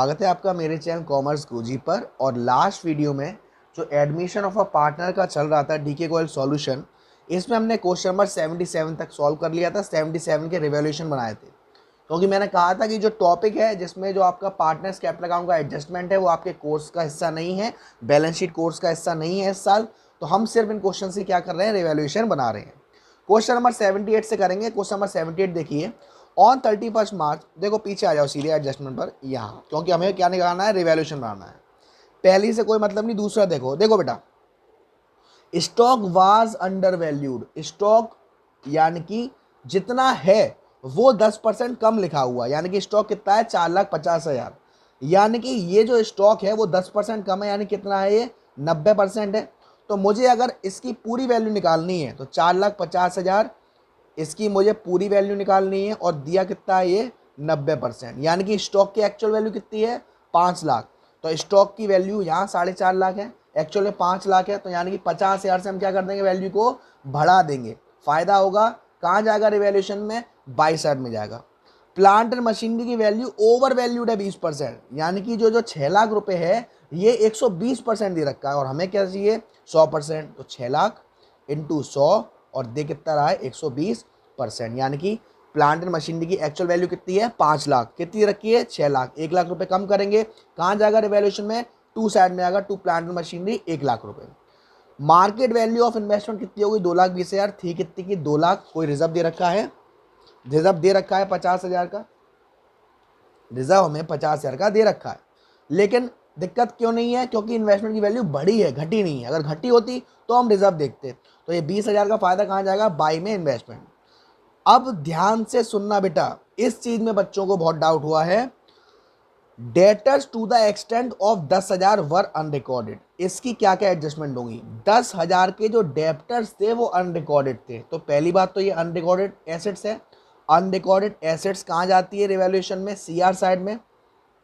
स्वागत है आपका मेरे चैनल कॉमर्स गुरुजी पर। और लास्ट वीडियो में जो एडमिशन ऑफ अ पार्टनर का चल रहा था डीके गोयल सॉल्यूशन, इसमें हमने क्वेश्चन नंबर 77 तक सॉल्व कर लिया था। 77 के रिवॉल्यूशन बनाए थे, क्योंकि मैंने कहा था कि जो टॉपिक है जिसमें जो आपका पार्टनर्स कैपिटल अकाउंट का एडजस्टमेंट है वो आपके कोर्स का हिस्सा नहीं है, बैलेंस शीट कोर्स का हिस्सा नहीं है इस साल। तो हम सिर्फ इन क्वेश्चन से क्या कर रहे हैं, रिवॉल्यूशन बना रहे हैं। क्वेश्चन नंबर 78 से करेंगे। क्वेश्चन नंबर 78 देखिए, ऑन 31 मार्च, देखो पीछे आ जाओ सीधे एडजस्टमेंट पर यहाँ, क्योंकि हमें क्या निकालना है, रिवॉल्यूशन बनाना है। पहली से कोई मतलब नहीं, दूसरा देखो। देखो बेटा, stock was under valued. Stock यानी कि जितना है वो 10% कम लिखा हुआ, यानी कि स्टॉक कितना है, 4,50,000। यानी कि ये जो स्टॉक है वो 10% कम है, यानी कितना है, ये 90% है। तो मुझे अगर इसकी पूरी वैल्यू निकालनी है तो 4,50,000 इसकी मुझे पूरी वैल्यू निकालनी है, और दिया कितना है, ये 90%। यानी कि स्टॉक की एक्चुअल वैल्यू कितनी है, 5 लाख। तो स्टॉक की वैल्यू यहाँ 4.5 लाख है, एक्चुअल में 5 लाख है। तो यानी कि 50,000 से हम क्या कर देंगे, वैल्यू को बढ़ा देंगे। फायदा होगा, कहाँ जाएगा रिवैल्यूएशन में, बाई साइड में जाएगा। प्लांट एंड मशीनरी की वैल्यू ओवर वैल्यूड है 20%, यानी कि जो 6 लाख रुपए है ये 120% दे रखा है, और हमें क्या चाहिए, 100%। तो 6 लाख इंटू 100 और दे कितना रहा है, 120%। यानी कि प्लांट एंड मशीनरी की एक्चुअल वैल्यू कितनी है, 5 लाख। कितनी रखी है, 6 लाख। 1 लाख रुपए कम करेंगे, कहाँ जाएगा रिवैल्यूएशन में, टू साइड में आएगा, to plant and machinery 1 lakh रुपए। मार्केट वैल्यू ऑफ इन्वेस्टमेंट कितनी होगी, 2,20,000 थी, कितनी की, 2 लाख। कोई रिजर्व दे रखा है, रिजर्व दे रखा है 50,000 का, रिजर्व हमें 50,000 का दे रखा है। लेकिन दिक्कत क्यों नहीं है, क्योंकि इन्वेस्टमेंट की वैल्यू बढ़ी है, घटी नहीं है। अगर घटी होती तो हम रिजर्व देखते। तो ये 20,000 का फायदा कहाँ जाएगा, बाई में इन्वेस्टमेंट। अब ध्यान से सुनना बेटा, इस चीज में बच्चों को बहुत डाउट हुआ है। Debtors to the extent of 10,000 were unrecorded, इसकी क्या क्या एडजस्टमेंट होगी। 10,000 के जो डेप्टर्स थे वो अनरिकॉर्डेड थे। तो पहली बात तो ये अनरिकॉर्डेड एसेट्स है। अनरिकॉर्डेड एसेट्स कहाँ जाती है रिवैल्यूएशन में, सीआर साइड में,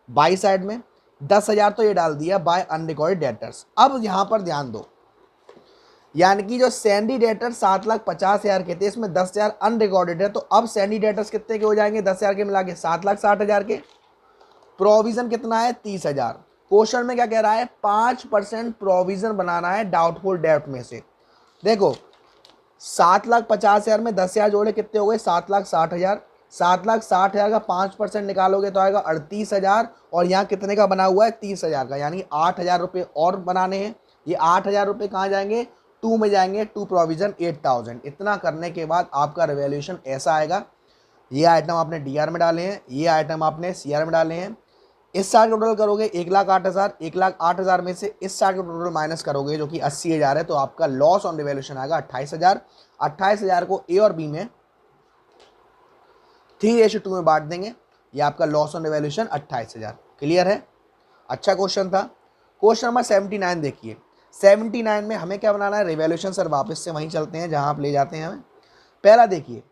बाई साइड में। 10,000 तो ये डाल दिया बाय अनरिकॉर्डेड डेटर्स। अब यहाँ पर ध्यान दो, यानी कि जो सैंडी डेटर 7,50,000 के थे, इसमें 10,000 अनरिकॉर्डेड है। तो अब सैंडी डेटर्स कितने के हो जाएंगे, 10,000 के मिला के 7,60,000 के। प्रोविजन कितना है, 30,000। क्वेश्चन में क्या कह रहा है, 5% प्रोविजन बनाना है डाउटफुल डेब्ट में से। देखो 7,50,000 में 10,000 जोड़े कितने हो गए, 7,60,000। 7,60,000 का 5% निकालोगे तो आएगा 38,000, और यहाँ कितने का बना हुआ है, 30,000 का। यानी 8,000 रुपये और बनाने हैं। ये 8,000 रुपये कहाँ जाएंगे, टू में जाएंगे, टू प्रोविजन 8,000। इतना करने के बाद आपका रिवैल्यूएशन ऐसा आएगा। ये आइटम आपने डीआर में डाले हैं, ये आइटम आपने सीआर में डाले हैं। इस साल का टोटल करोगे 1,08,000, 1,08,000 में से इस साल का टोटल माइनस करोगे जो कि 80,000 है, तो आपका लॉस ऑन रिवैल्यूएशन आएगा 28,000। 28,000 को ए और बी में 3:2 में बांट देंगे, ये आपका लॉस ऑन रिवैल्यूएशन 28,000। क्लियर है, अच्छा क्वेश्चन था। क्वेश्चन नंबर 79 देखिए। 79 में हमें क्या बनाना है, रिवैल्यूएशन। सर वापस से वहीं चलते हैं जहां आप ले जाते हैं हमें। पहला देखिए,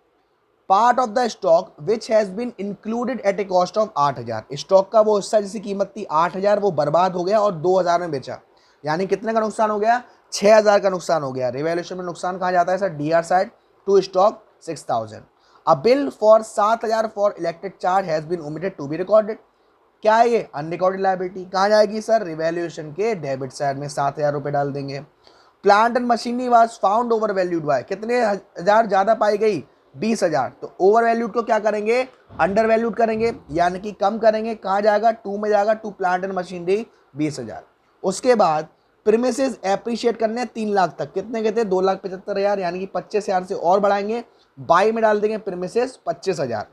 part of the stock which has been included at a cost of 8,000। Stock का वो हिस्सा जिसकी कीमत थी 8,000 वो बर्बाद हो गया और 2,000 में बेचा। यानी कितने का नुकसान हो गया, 6,000 का नुकसान हो गया। रिवैल्यूएशन में नुकसान कहाँ जाता है sir, DR side, to stock 6,000। A bill for 7,000 for elected charge has been omitted to be recorded. क्या है ये, अनरिकॉर्डेड लायबिलिटी। कहाँ जाएगी सर, रिवैल्यूएशन के डेबिट साइड में 7,000 रुपये डाल देंगे। Plant and machinery was found over valued by, कितने हजार ज्यादा पाई गई, 20,000। तो ओवर वैल्यूड को क्या करेंगे, अंडर वैल्यूड करेंगे, यानी कि कम करेंगे। कहाँ जाएगा, टू में जाएगा, टू प्लांट एंड मशीनरी 20,000। उसके बाद प्रीमिसेस एप्रिशिएट करने 3 लाख तक, कितने के थे, 2,75,000, यानी कि 25,000 से और बढ़ाएंगे। बाई में डाल देंगे premises 25,000।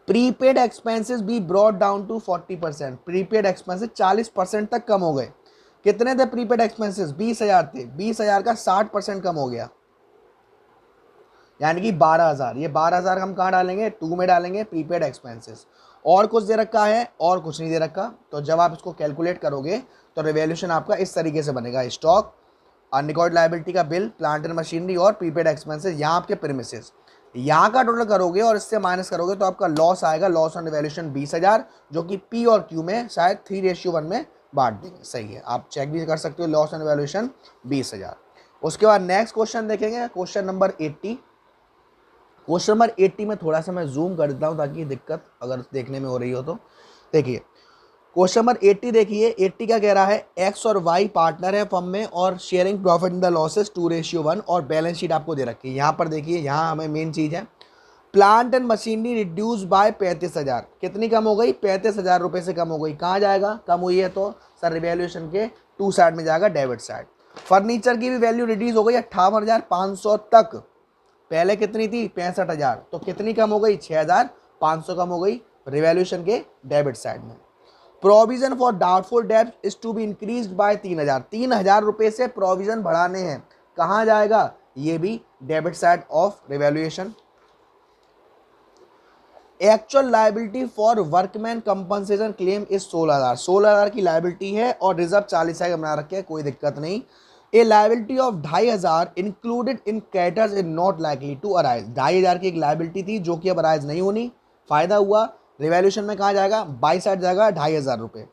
Prepaid expenses be brought down to 40%, prepaid expenses 40% तक कम हो गए। कितने थे प्रीपेड एक्सपेंसेस, 20,000 थे, 20,000 का 60% कम हो गया, यानी कि 12,000। ये 12,000 हम कहाँ डालेंगे, टू में डालेंगे, प्रीपेड एक्सपेंसेस। और कुछ दे रखा है, और कुछ नहीं दे रखा। तो जब आप इसको कैलकुलेट करोगे तो रिवैल्यूएशन आपका इस तरीके से बनेगा, स्टॉक, अनरिकॉर्ड लायबिलिटी का बिल, प्लांट एंड मशीनरी और प्रीपेड एक्सपेंसेस, यहाँ आपके प्रीमिसेस। यहाँ का टोटल करोगे और इससे माइनस करोगे तो आपका लॉस आएगा, लॉस ऑन रिवैल्यूएशन 20,000, जो कि पी और क्यू में शायद 3:1 में बांट देंगे। सही है, आप चेक भी कर सकते हो, लॉस ऑन रिवैल्यूएशन 20,000। उसके बाद नेक्स्ट क्वेश्चन देखेंगे, क्वेश्चन नंबर 80। क्वेश्चन नंबर 80 में थोड़ा सा मैं जूम कर देता हूँ ताकि दिक्कत अगर देखने में हो रही हो तो देखिए। क्वेश्चन नंबर 80 देखिए, 80 क्या कह रहा है, एक्स और वाई पार्टनर है फर्म में और sharing profit in the losses 2:1 और बैलेंस शीट आपको दे रखी है। यहाँ पर देखिए, यहाँ हमें मेन चीज़ है, plant and machinery reduce by 35,000, कितनी कम हो गई, 35,000 रुपये से कम हो गई। कहाँ जाएगा, कम हुई है तो सर रिवैल्यूएशन के टू साइड में जाएगा, डेबिट साइड। फर्नीचर की भी वैल्यू रिड्यूस हो गई 58,500 तक, पहले कितनी थी 65,000, तो कितनी कम हो गई, 6,500 कम हो गई रिवैल्यूएशन के डेबिट साइड में। प्रोविजन फॉर डाउटफुल डेब्ट is to be increased by 3,000 रुपये से प्रोविजन बढ़ाने हैं, कहाँ जाएगा, ये भी debit side of revaluation. Actual liability for workman compensation claim is 16,000 की लाइबिलिटी है और रिजर्व 40,000 बना रखे हैं, कोई दिक्कत नहीं। A liability of 2,500 included in creditors is not likely to arise, 2,500 की एक लाइबिलिटी थी जो कि अब अराइज नहीं होनी, फायदा हुआ। रिवैल्यूएशन में कहाँ जाएगा, बाई साइड जाएगा 2,500 रुपये।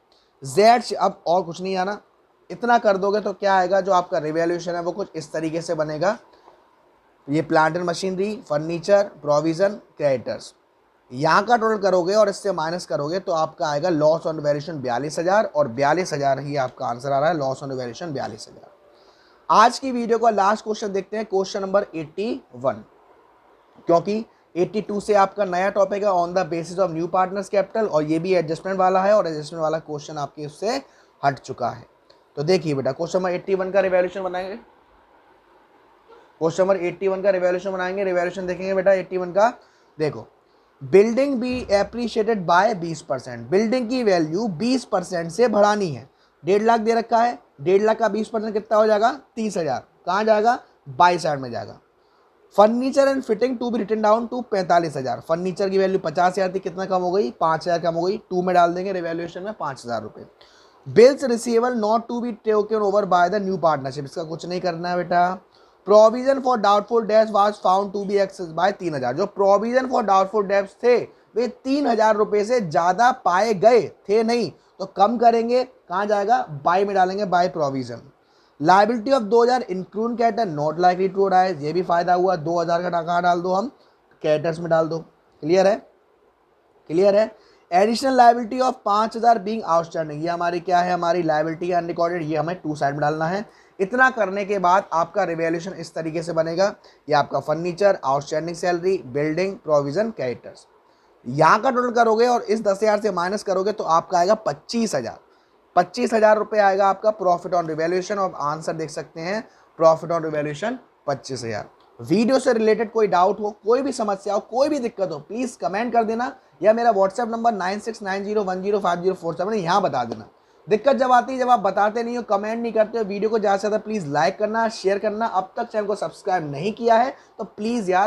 जेड अब और कुछ नहीं आना, इतना कर दोगे तो क्या आएगा, जो आपका रिवैल्यूएशन है वो कुछ इस तरीके से बनेगा। ये plant and machinery, furniture, provision, creditors, यहाँ का टोटल करोगे और इससे माइनस करोगे तो आपका आएगा लॉस ऑन वैल्यूएशन 42,000 और 42,000 ही आपका आंसर आ रहा है, लॉस ऑन वैल्यूएशन 42,000। आज की वीडियो का लास्ट क्वेश्चन देखते हैं, क्वेश्चन नंबर 81, क्योंकि 82 से आपका नया टॉपिक है on the basis of new partners capital, और ये भी एडजस्टमेंट वाला है और एडजस्टमेंट वाला क्वेश्चन आपके उससे हट चुका है। तो देखिए बेटा, क्वेश्चन नंबर 81 का रिवैल्यूएशन बनाएंगे, क्वेश्चन नंबर 81 का रिवैल्यूएशन बनाएंगे, रिवैल्यूएशन देखेंगे बेटा 81 का। देखो, building be appreciated by 20%, building की वैल्यू 20% से बढ़ानी है, 1.5 लाख दे रखा है, 1.5 लाख का 20% कितना हो जाएगा, 30,000, कहाँ जाएगा, बाई साइड में जाएगा। Furniture and fitting to be written down to 45,000, furniture की वैल्यू 50,000 थी, कितना कम हो गई, 5,000 कम हो गई, 2 में डाल देंगे रिवैल्यूएशन में 5,000 रुपये। Bills receivable not to be taken over by the new partnership, इसका कुछ नहीं करना है बेटा। Provision for doubtful debts was found to be excess by 3,000, जो प्रोविजन फॉर डाउटफुल डेब्ट्स थे वे 3,000 रुपये से ज़्यादा पाए गए थे नहीं, तो कम करेंगे, कहाँ जाएगा, बाय में डालेंगे, by provision. Liability of 2,000 include कैटर नॉट लाइकली टू अराइज, ये भी फायदा हुआ, 2,000 का कहाँ डाल दो, हम कैटर्स में डाल दो, क्लियर है, क्लियर है। Additional liability of 5,000 being outstanding, ये हमारी क्या है, हमारी लाइबिलिटी अनरिकॉर्डेड, ये हमें टू साइड में डालना है। इतना करने के बाद आपका रिवैल्यूएशन इस तरीके से बनेगा, ये आपका furniture, outstanding salary, building, provision, creditors, यहाँ का टोटल करोगे और इस 10,000 से माइनस करोगे तो आपका आएगा 25,000 रुपये आएगा आपका प्रॉफिट ऑन रिवैल्यूएशन, और आंसर देख सकते हैं प्रॉफिट ऑन रिवैल्यूएशन 25,000। वीडियो से रिलेटेड कोई डाउट हो, कोई भी समस्या हो, कोई भी दिक्कत हो, प्लीज़ कमेंट कर देना या मेरा व्हाट्सएप नंबर 9690105047 है, यहाँ बता देना। दिक्कत जब आती है, जब आप बताते नहीं हो, कमेंट नहीं करते हो, वीडियो को ज़्यादा से ज़्यादा प्लीज़ लाइक करना, शेयर करना। अब तक चैनल को सब्सक्राइब नहीं किया है तो प्लीज़ यार